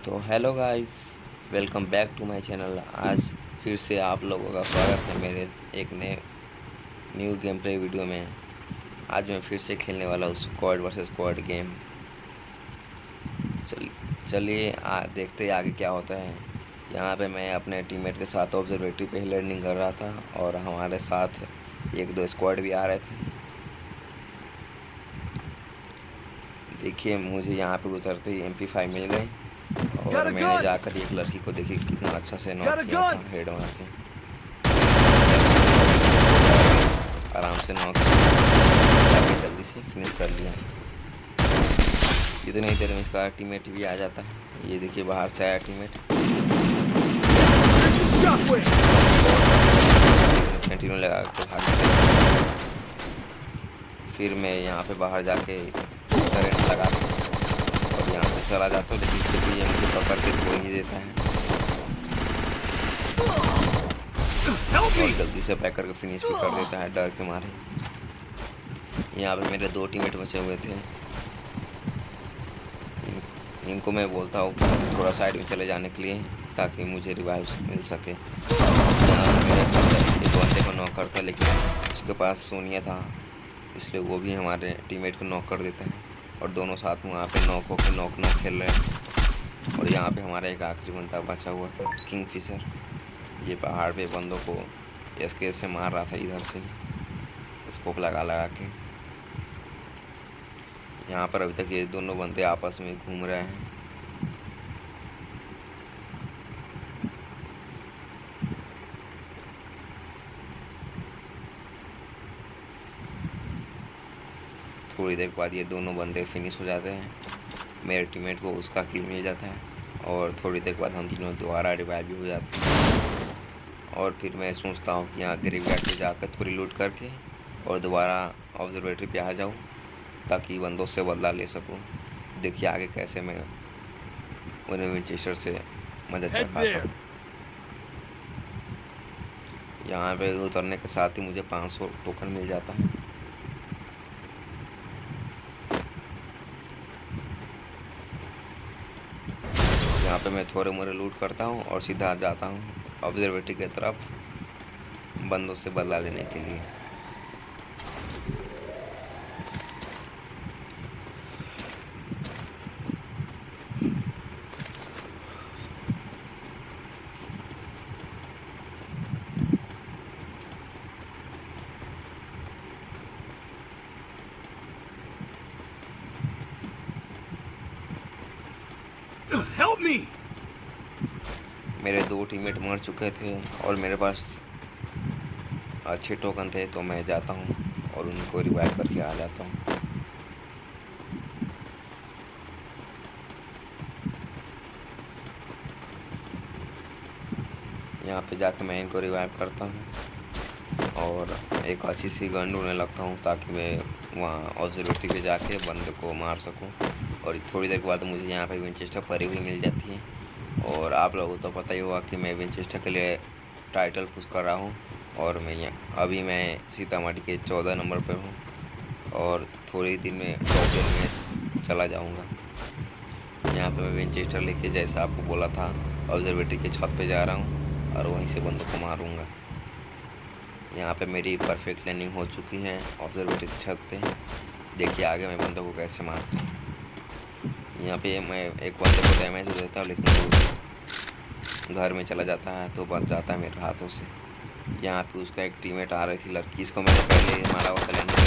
तो hello guys, welcome back to my channel. आज फिर से आप लोगों का स्वागत है मेरे एक नए न्यू गेम प्ले वीडियो में। आज मैं फिर से खेलने वाला हूँ स्क्वाड वर्सेस स्क्वाड गेम। चलिए देखते हैं आगे क्या होता है। यहाँ पे मैं अपने टीममेट के साथ ऑब्जर्वेटरी पे लर्निंग कर रहा था और हमारे साथ एक दो स्क्वाड भी आ रहे थे। देखिए मुझे यहाँ पे उतरते ही MP5 मिल गए और मैंने जाकर एक लड़की को देखी कितना अच्छा से नॉक किया था, हेड मार के आराम से नॉक करके जल्दी से फिनिश कर लिया। इतनी ही देर में इसका टीममेट भी आ जाता है। ये देखिए बाहर से आया टीममेट, कंटिन्यू लगा के भाग। फिर मैं यहाँ पे बाहर जाके करंट लगा और यहाँ से चला जाता हूँ, लेकिन फिर भी ये मुझे पकड़ के छोड़ ही देता है और जल्दी से पैक करके फिनिश भी कर देता है डर के मारे। यहाँ पे मेरे दो टीममेट बचे हुए थे। इनको मैं बोलता हूँ थोड़ा साइड में चले जाने के लिए ताकि मुझे रिवाइव मिल सके। मेरे एक बंदे को नॉक करता, लेकिन उसके पास सोनिया था इसलिए वो भी हमारे टीममेट को नॉक कर देता है और दोनों साथ में वहाँ पे नॉक होकर नॉक खेल रहे हैं। और यहाँ पे हमारा एक आखिरी बंदा बचा हुआ था, किंगफिशर। ये पहाड़ पे बंदों को SKS से मार रहा था इधर से ही स्कोप लगा के। यहाँ पर अभी तक ये दोनों बंदे आपस में घूम रहे हैं। थोड़ी देर बाद ये दोनों बंदे फिनिश हो जाते हैं। मेरे टीममेट को उसका किल मिल जाता है और थोड़ी देर बाद हम तीनों दोबारा रिवाइव भी हो जाते हैं। और फिर मैं सोचता हूँ कि यहाँ ग्रेवयार्ड पे जाकर थोड़ी लूट करके और दोबारा ऑब्जर्वेटरी पे आ जाऊँ ताकि बंदों से बदला ले सकूँ। देखिए आगे कैसे मैं उन्हें विंचेस्टर से मजा चखाता हूँ। यहाँ पे उतरने के साथ ही मुझे 500 टोकन मिल जाता है। यहाँ पे मैं थोड़े मोरे लूट करता हूँ और सीधा जाता हूँ ऑब्जर्वेटरी की तरफ बंदों से बदला लेने के लिए। Help me! मेरे दो टीममेट मर चुके थे और मेरे पास अच्छे टोकन थे, तो मैं जाता हूँ और उनको रिवाइव करके आ जाता हूँ। यहाँ पे जाके मैं इनको रिवाइव करता हूँ और एक अच्छी सी गन ढूंढने लगता हूँ ताकि मैं वहाँ ऑब्जर्वेटरी पे जाके बंदे को मार सकूँ। और थोड़ी देर के बाद मुझे यहाँ पे विंचेस्टर परी हुई मिल जाती है। और आप लोगों को तो पता ही होगा कि मैं विंचेस्टर के लिए टाइटल पुश कर रहा हूँ और अभी मैं सीतामढ़ी के 14 नंबर पर हूँ और थोड़ी दिन में टॉप 10 में चला जाऊँगा। यहाँ पे मैं विंचेस्टर लेके जैसा आपको बोला था ऑब्जर्वेटरी के छत पे जा रहा हूँ और वहीं से बंदों को मारूँगा। यहाँ पे मेरी परफेक्ट लैंडिंग हो चुकी है ऑब्जर्वेटरी की छत पे। देखिए आगे मैं बंदों को कैसे मारता हूँ। यहाँ पे मैं एक बंदे को डैमेज हो देता हूँ, लेकिन वो घर में चला जाता है तो बच जाता है मेरे हाथों से। यहाँ पे उसका एक टीममेट आ रही थी लड़की, इसको मैंने पहले ही मारा हुआ था लैंडिंग,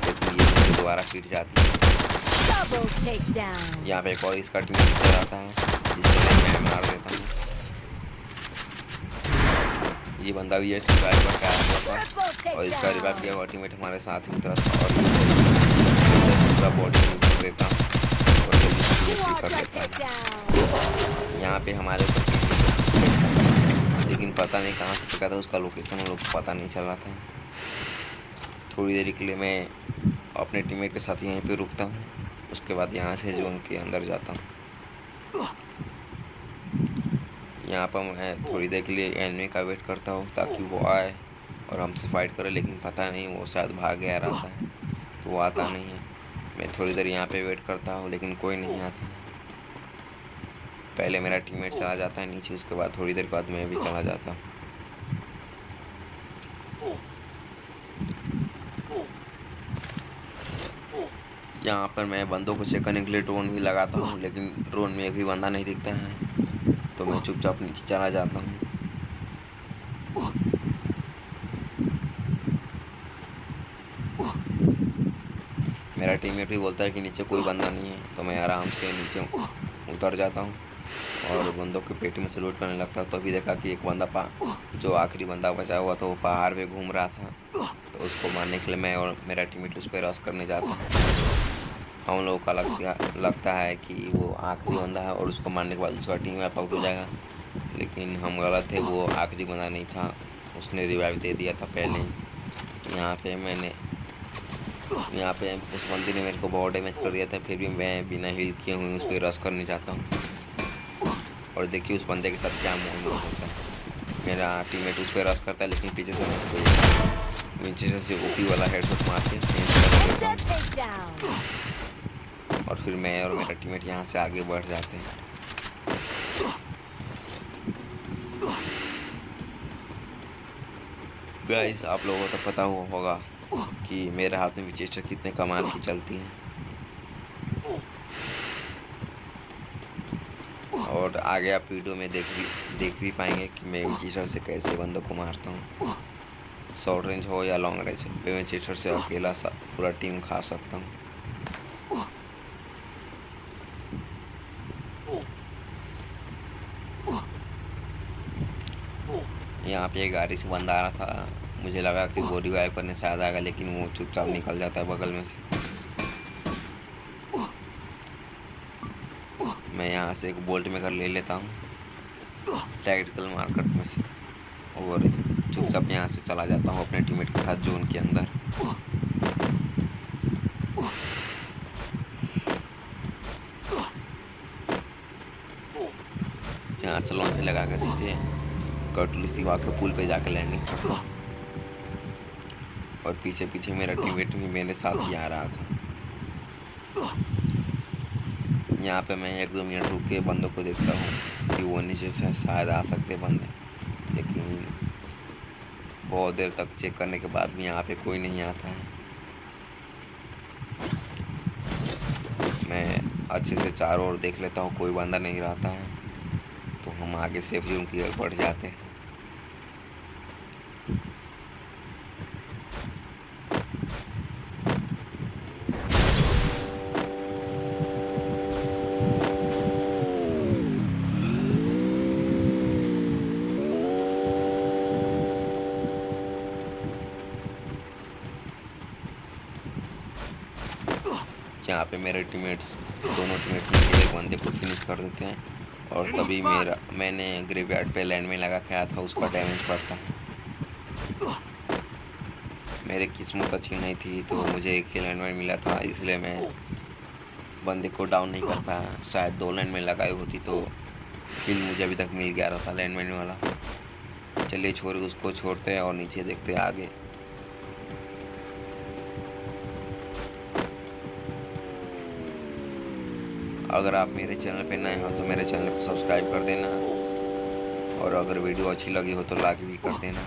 लेकिन ये मुझे दोबारा पीट जाती है। यहाँ पे एक और इसका टीममेट चल जाता है जिसको मैं मार देता हूँ। ये बंदा भी रिवाइव करके आया हुआ था और इसका रिवाइव किया हुआ टीममेट हमारे साथ ही उतरा था और पूरा बॉडी में कर देता हूँ और जल्दी कर देता है। यहाँ पे हमारे लेकिन पता नहीं कहाँ से चुका था, उसका लोकेशन हम लोग को पता नहीं चल रहा था। थोड़ी देरी के लिए मैं अपने टीममेट के साथ यहीं पे रुकता हूँ, उसके बाद यहाँ से जोन के अंदर जाता हूँ। यहाँ पर मैं थोड़ी देर के लिए एनिमी का वेट करता हूँ ताकि वो आए और हमसे फाइट करे, लेकिन पता नहीं वो शायद भाग गया रहता है तो वो आता नहीं है। मैं थोड़ी देर यहाँ पे वेट करता हूँ लेकिन कोई नहीं आता। पहले मेरा टीममेट चला जाता है नीचे, उसके बाद थोड़ी देर बाद मैं भी चला जाता हूँ। यहाँ पर मैं बंदों को चेक करने के लिए ड्रोन भी लगाता हूँ, लेकिन ड्रोन में एक भी बंदा नहीं दिखता है, तो मैं चुपचाप नीचे चला जाता हूँ। मेरा टीममेट भी बोलता है कि नीचे कोई बंदा नहीं है, तो मैं आराम से नीचे उतर जाता हूँ और बंदों के पेटी में से लूट करने लगता हूँ। तो अभी देखा कि एक बंदा जो आखिरी बंदा बचा हुआ था वो पहाड़ पे घूम रहा था, तो उसको मारने के लिए मैं और मेरा टीममेट उस पर रश करने जाता हूँ। हम लोगों का लगता है कि वो आखिरी बंदा है और उसको मारने के बाद उसका टीम वाइप आउट हो जाएगा, लेकिन हम गलत थे। वो आखिरी बंदा नहीं था, उसने रिवाइव दे दिया था पहले ही। यहाँ पे उस बंदे ने मेरे को बहुत डैमेज कर दिया था, फिर भी मैं बिना हील किए हुए उस पर रश करने जाता हूँ। और देखिए उस बंदे के साथ क्या मूवमेंट होता है। मेरा टीममेट उस पर रश करता है, लेकिन पीछे से मुझको विंचेस्टर से ओपी वाला हेडशॉट मार के फिनिश कर देता हूँ, और फिर मैं और मेरा टीममेट यहाँ से आगे बढ़ जाते हैं। गाइस, आप लोगों को तो पता होगा कि मेरे हाथ में विंचेस्टर कितने कमाल की चलती है, और आगे आप वीडियो में देख भी पाएंगे कि मैं विंचेस्टर से कैसे बंदों को मारता हूँ। शॉर्ट रेंज हो या लॉन्ग रेंज, मैं विंचेस्टर से अकेला पूरा टीम खा सकता हूँ। यहाँ पे एक गाड़ी से बंदा आ रहा था, मुझे लगा कि वो रिवाइव करने शायद आएगा, लेकिन वो चुपचाप निकल जाता है बगल में से। मैं यहाँ से एक बोल्ट मेकर ले लेता हूँ टैक्टिकल मार्केट में से, और चुपचाप यहाँ से चला जाता हूँ अपने टीममेट के साथ जोन के अंदर। यहाँ से लॉन्च लगा कर सीधे कटुली सिवा के पुल पे जाकर लैंडिंग करता हूँ, और पीछे पीछे मेरा टीममेट भी मेरे साथ ही आ रहा था। यहाँ पे मैं 1-2 मिनट रुक के बंदों को देखता हूँ कि वो नीचे से शायद आ सकते बंदे, लेकिन बहुत देर तक चेक करने के बाद भी यहाँ पे कोई नहीं आता है। मैं अच्छे से चारों ओर देख लेता हूँ, कोई बंदा नहीं रहता है, तो हम आगे सेफ जोन की ओर बढ़ जाते हैं। यहाँ पे मेरे दोनों टीममेट्स मिलकर एक बंदे को फिनिश कर देते हैं, और तभी मैंने ग्रेवयार्ड पे लैंड में लगा के आया था, उसका डैमेज पड़ता है। मेरी किस्मत अच्छी नहीं थी, तो मुझे एक ही लैंड में मिला था, इसलिए मैं बंदे को डाउन नहीं कर पाया। शायद 2 लैंड में लगाई होती तो किल मुझे अभी तक मिल गया रहता लैंडमाइन वाला। चलिए उसको छोड़ते हैं और नीचे देखते हैं आगे। अगर आप मेरे चैनल पे नए हो तो मेरे चैनल को सब्सक्राइब कर देना, और अगर वीडियो अच्छी लगी हो तो लाइक भी कर देना।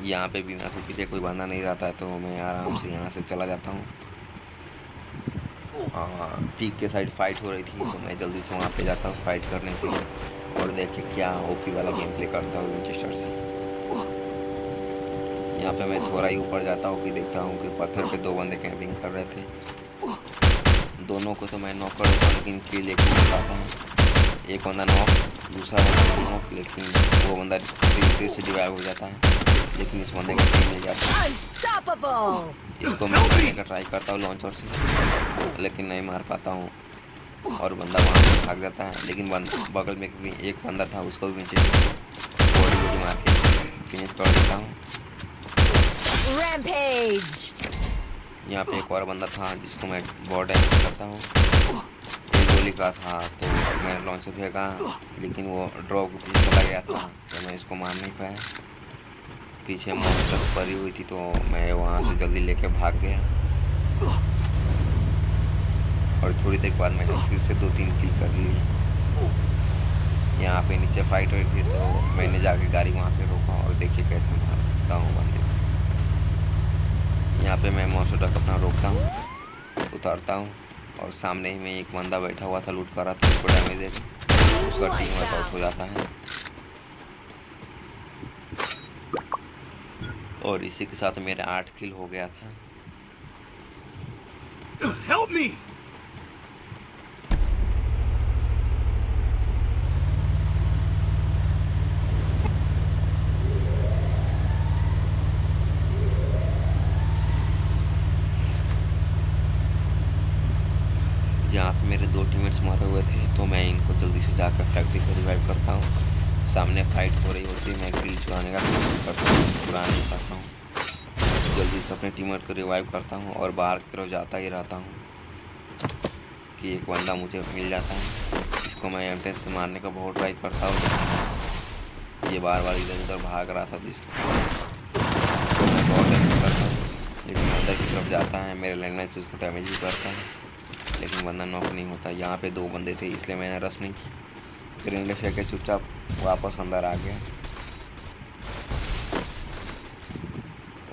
यहाँ पे बिना से पीछे कोई बंदा नहीं रहता है, तो मैं आराम से यहाँ से चला जाता हूँ। पीक के साइड फाइट हो रही थी, तो मैं जल्दी से वहाँ पे जाता हूँ फाइट करने के लिए, और देखिए क्या ओपी वाला गेम प्ले करता हूँ विंचेस्टर से। यहाँ पे मैं थोड़ा ही ऊपर जाता हूँ कि देखता हूँ कि पत्थर पे 2 बंदे कैंपिंग कर रहे थे। दोनों को तो मैं नॉक कर देता हूँ, लेकिन किल एक नहीं पाता हूँ। एक बंदा नॉक, दूसरा बंदा नॉक, लेकिन वो बंदा तेज से डिवाइव हो जाता है, लेकिन इस बंदे का किल मिल जाता है। इसको मैं मारने का ट्राई करता हूँ लॉन्चर से, लेकिन नहीं मार पाता हूँ, और बंदा वहाँ से भाग जाता है। लेकिन बगल में भी एक बंदा था, उसको भी नीचे बॉडी मार के फिनिश कर देता हूँ। यहाँ पे एक और बंदा था जिसको मैं बहुत डैमेज करता हूँ। एक गोली का था, तो मैंने लॉन्चर फेंका, लेकिन वो ड्रॉप के पीछे चला गया था, तो मैं इसको मार नहीं पाया। पीछे मॉन्स्टर पड़ी हुई थी, तो मैं वहाँ से जल्दी लेके भाग गया, और थोड़ी देर के बाद मैंने फिर से 2-3 किल कर लिए। यहाँ पे नीचे फाइट हो रही थी तो मैंने जाके गाड़ी वहाँ पे रोका और देखिए कैसे मारता हूँ बंदे को। यहाँ पे मैं मौसू ट्रक अपना रोकता हूँ, उतारता हूँ और सामने ही में एक बंदा बैठा हुआ था, लूट कर रहा था, उसको डैमेज दे उसका टीम वर्क आउट हो जाता है। और इसी के साथ मेरे 8 किल हो गया था। Help me! यहाँ पे मेरे 2 टीममेट्स मरे हुए थे तो मैं इनको जल्दी से जाकर फैक्ट्री को रिवाइव करता हूँ। सामने फाइट हो रही होती है, मैं किल चुराने का कोशिश करता हूँ, चुरा नहीं पाता हूँ। जल्दी से अपने टीममेट को रिवाइव करता हूँ और बाहर की तरफ जाता ही रहता हूँ कि एक बंदा मुझे मिल जाता है। इसको मैं M10 से मारने का बहुत ट्राई करता हूँ, ये बार बार इधर उधर भाग रहा था जिसको मैं बहुत डैमेज करता हूँ, लेकिन अंदर की तरफ जाता है, मेरे लैंडमाइन से उसको डैमेज भी करता है, लेकिन बंदा नॉक नहीं होता। यहाँ पे 2 बंदे थे इसलिए मैंने रश नहीं किया, ग्रेनेड फेंक के चुपचाप वापस अंदर आ गया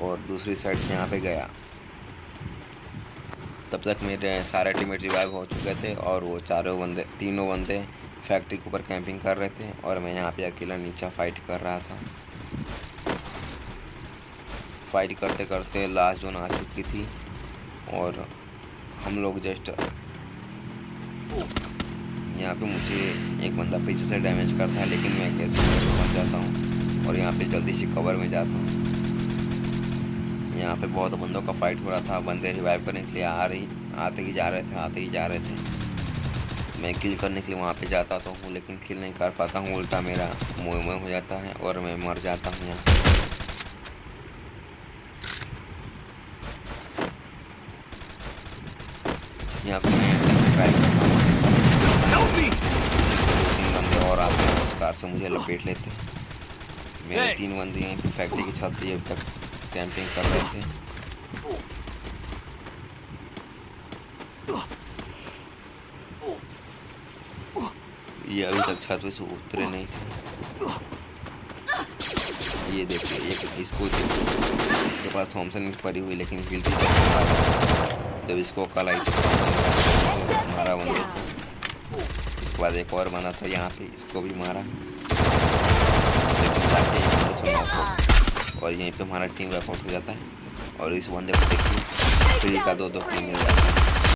और दूसरी साइड से यहाँ पे गया। तब तक मेरे सारे टीममेट रिवाइव हो चुके थे और वो तीनों बंदे फैक्ट्री के ऊपर कैंपिंग कर रहे थे और मैं यहाँ पे अकेला नीचे फाइट कर रहा था। फाइट करते करते लास्ट जोन आ चुकी थी और हम लोग जस्ट यहाँ पे मुझे एक बंदा पीछे से डैमेज करता है, लेकिन मैं कैसे पहुँच जाता हूँ और यहाँ पे जल्दी से कवर में जाता हूँ। यहाँ पे बहुत बंदों का फाइट हो रहा था, बंदे रिवाइव करने के लिए आते ही जा रहे थे। मैं किल करने के लिए वहाँ पे जाता तो हूँ, लेकिन किल नहीं कर पाता हूँ, उल्टा मेरा मुँह हो जाता है और मैं मर जाता हूँ। यहाँ पे मैं ट्राई करता हूँ, 2-3 बंदे और आते हैं उस कार से मुझे लपेट लेते हैं। मेरे 3 बंदे यहीं पे फैक्ट्री की छत से अभी तक कैंपिंग कर रहे थे। ये अभी तक छत पे से उतरे नहीं थे। ये देखिए, इसको देखिए, इसके पास थॉमसन पड़ी हुई, लेकिन हिलती जब इसको कल आई तो मारा बंदे को। इसके बाद एक और बना था यहाँ पे, इसको भी मारा, लेकिन जाके और यहीं पे हमारा टीम वर्कआउट हो जाता है और इस बंदे को देखिए फ्री का 2-2 किल मिल जाता है।